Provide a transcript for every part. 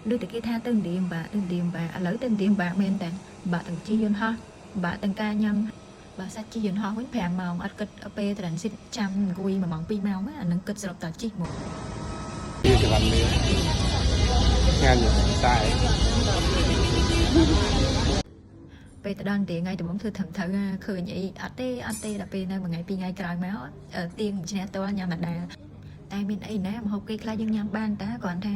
đưa từ cái tha từng điểm và lấy từng điểm và men tàn bà từng chi yun ha bà từng ca nhâm bà sát chi yun ha vẫn phèn màu ăn cất ở pe tàn xịt trăm quy mà mỏng pi màu á nâng cất sập tạt chi một đi từ lần nữa nghe nhiều sai ពេលទៅដល់ទីថ្ងៃដំបូងធ្វើត្រឹមត្រូវឃើញអីអត់ទេដល់ពេលនៅមួយថ្ងៃពីរថ្ងៃក្រោយមកទៀងឈ្នះតញ៉ាំដដែលតែមានអីណាមហូបគេខ្លះយើងញ៉ាំបានតាគ្រាន់ថា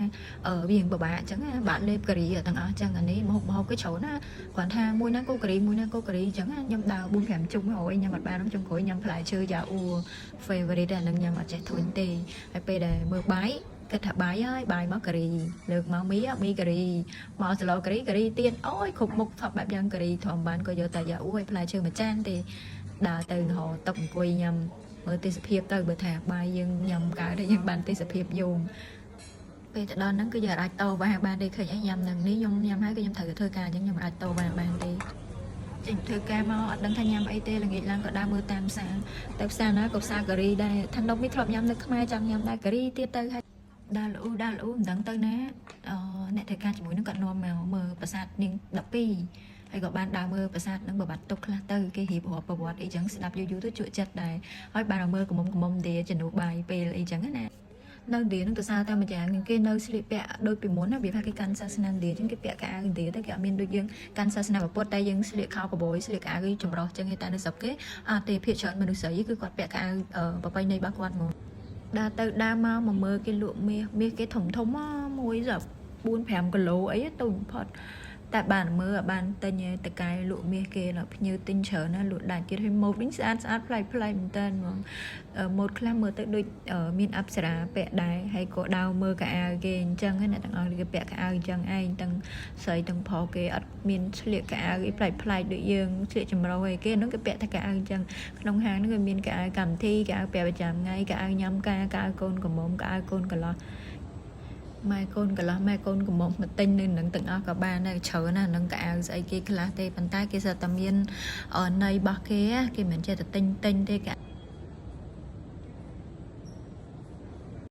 វាពិបាកអញ្ចឹងបាក់លេបការីទាំងអស់អញ្ចឹងអានេះមហូបគេច្រើនណាគ្រាន់ថាមួយណាកូការីអញ្ចឹងខ្ញុំដើរ4 5ជុំអូយញ៉ាំអត់បានខ្ញុំគ្រួយញ៉ាំផ្លែឈើយ៉ាអ៊ូ favorite អានឹងញ៉ាំអត់ចេះធុញទេហើយពេលដែលមើលបាយគិតថាបាយហើយបាយមកការីលើកមកមីការីមកសឡូការីទៀតអូយគ្រប់មុខថប់បែបយ៉ាងការីធម្មបានក៏យកតែយ៉ាអ៊ូឲ្យផ្លែឈើមួយចានទេដើរទៅរហូតតុកអង្គុយញ៉ាំមើលទេសភាពទៅបើថាបាយយើងញ៉ាំកើតហើយយើងបានទេសភាពយងពេលទៅដល់ហ្នឹងគឺយើងអាចតវ៉ាបានទេឃើញអីញ៉ាំហ្នឹងនេះខ្ញុំញ៉ាំហើយគឺខ្ញុំត្រូវធ្វើការអញ្ចឹងខ្ញុំអាចតវ៉ាបានទេចេញធ្វើការមកអត់ដឹងថាញ៉ាំអីទេល្ងាចឡើងក៏ដើរមើលតាមផ្សារទៅផ្សារណាក៏ផ្សារការីដែរថានំនេះធ្លាប់ញ៉ាំនៅខ្មែរចង់ញ៉ាំដែរការីទៀតទៅហើយដើរលូមិនដឹងទៅណាអ្នកធ្វើការជាមួយនឹងគាត់នាំមកមើលប្រាសាទនាង12ហើយក៏បានដើរមើលប្រាសាទនឹងបបាត់ទុកខ្លះទៅគេរៀបរាប់ប្រវត្តិអីចឹងស្ដាប់យូរទៅជក់ចិត្តដែរហើយបានមើលកមុំទេជំនួសបាយពេលអីចឹងណានៅឥណ្ឌានឹងទៅសារតែម្យ៉ាងគេនៅស្លៀកពាក់ដូចពីមុនណាវាថាគេកាន់សាសនាឥណ្ឌាចឹងគេពាក់កៅអៅឥណ្ឌាតែគេអត់មានដូចយើងកាន់សាសនាពុទ្ធតែយើងស្លៀកខោកបយស្លៀកកៅអៅចម្រុះចឹងតែនៅស្រុកគេអត់ទេភាគច្រើនមនុស្សស្រីគឺគាត់ពាក់កៅអៅប្រពៃណីរបស់គាត់មកដើរទៅដើរមកមើលគេលក់មាសគេធំមួយស្រាប់4 5គីឡូអីទៅបំផុតតែបានមើលបានទិញតកែលក់មាសគេភ្ញៀវទិញច្រើនណាលក់ដាច់ទៀតឲ្យម៉ូតវិញស្អាតប្លែកមែនតើហ្មងម៉ូតខ្លះមើលទៅដូចមានអប្សរាពាក់ដែរហើយក៏ដើរមើលកៅអៅគេអញ្ចឹងណាទាំងអស់គេពាក់កៅអៅអញ្ចឹងឯងទាំងស្រីទាំងប្រុសគេអត់មានស្លៀកកៅអៅអីប្លែកដូចយើងស្លៀកចម្រុះអីគេហ្នឹងគេពាក់តែកៅអៅអញ្ចឹងក្នុងហាងហ្នឹងគេមានកៅអៅកម្មវិធីកៅអៅពាក់ប្រចាំថ្ងៃកៅអៅញ៉ាំការកៅអៅកូនកំមុំកៅអៅកូនកន្លោះម៉ែកូនកន្លោះម៉ែកូនកំមុំមកទិញនៅនឹងទាំងអស់ក៏បានដែរច្រើនណាស់នឹងកៅអៅស្អីគេខ្លះទេប៉ុន្តែគេសិតតែមានន័យរបស់គេមិនចេះតែទិញទេកៅ